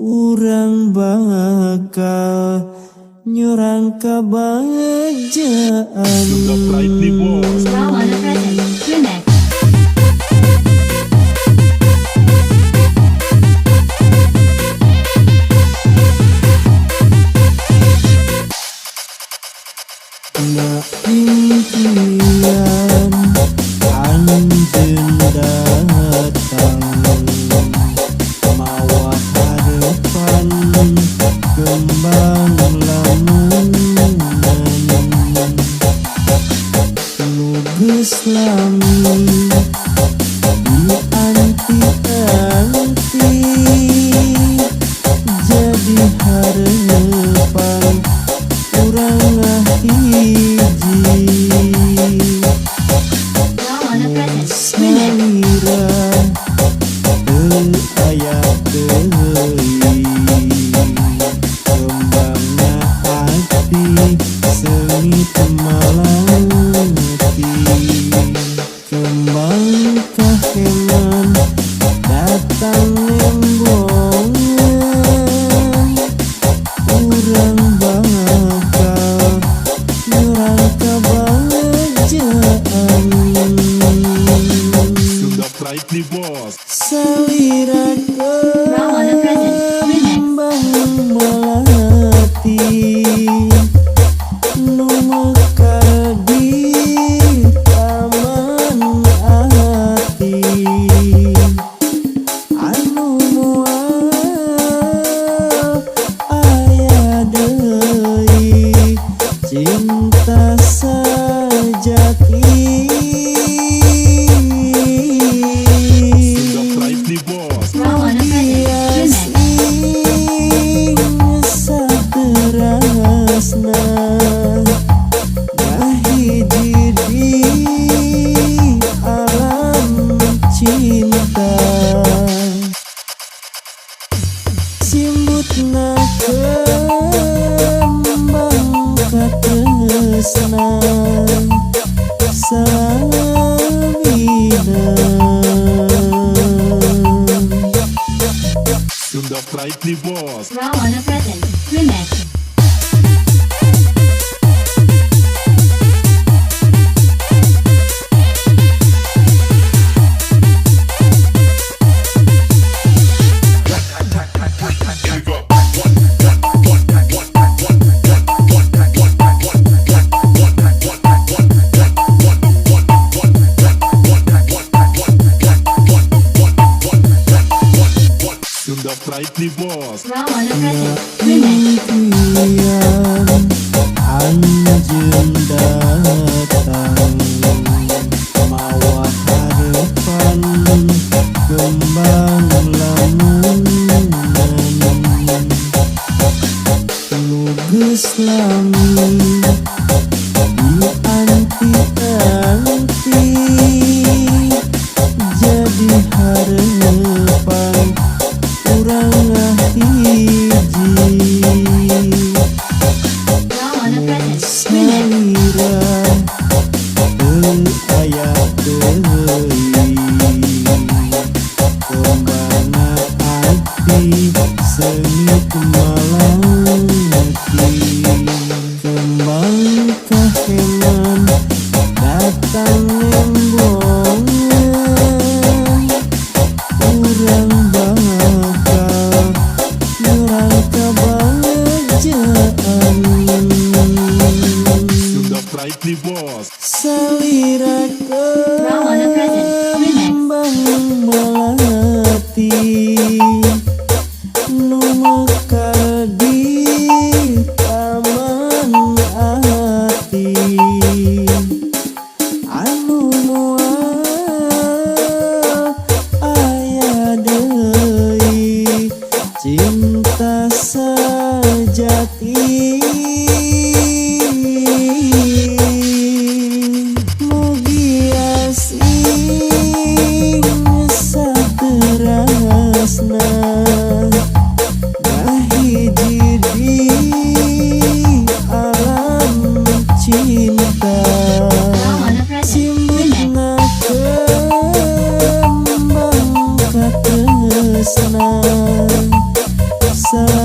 urang bakal nyurang kabajaan. Sudah brightly boss. Now on the present, remix. Na impian anjeun datang mawa harapan kembang lamunan nu geus lami dianti-anti jadi harapan urang hiji. Now on the present, remix. Salira aya deui kembangna hati seungit malati kembang kaheman datang nembongan urang bakal nyurang kabajaan. Sudah brightly boss. Salira Now on the present, remix. kembang melati nu mekar di taman hati anu moal aya deui cinta sejati. Sudah brightly boss. Now on the present, remix. Saterasna ngahiji di alam cinta simbutna kembang katresna salamina. Sudah brightly boss. Now on the present, remix. Sudah brightly boss. Now on the present, remix. Impian anjeun datang mawa harapan kembang lamunan nu geus lami dianti-anti jadi harapan urang hiji. Now on the present, remix. Salira aya deui kembangna hati seungit malati kembang kaheman datang nembongan urang bakal nyurang kabajaan. Sudah brightly boss. Salira Now on the present, remix. kembang melati nu mekar di taman hati anu moal aya deui cinta sejati. Mugi asing saterasna sa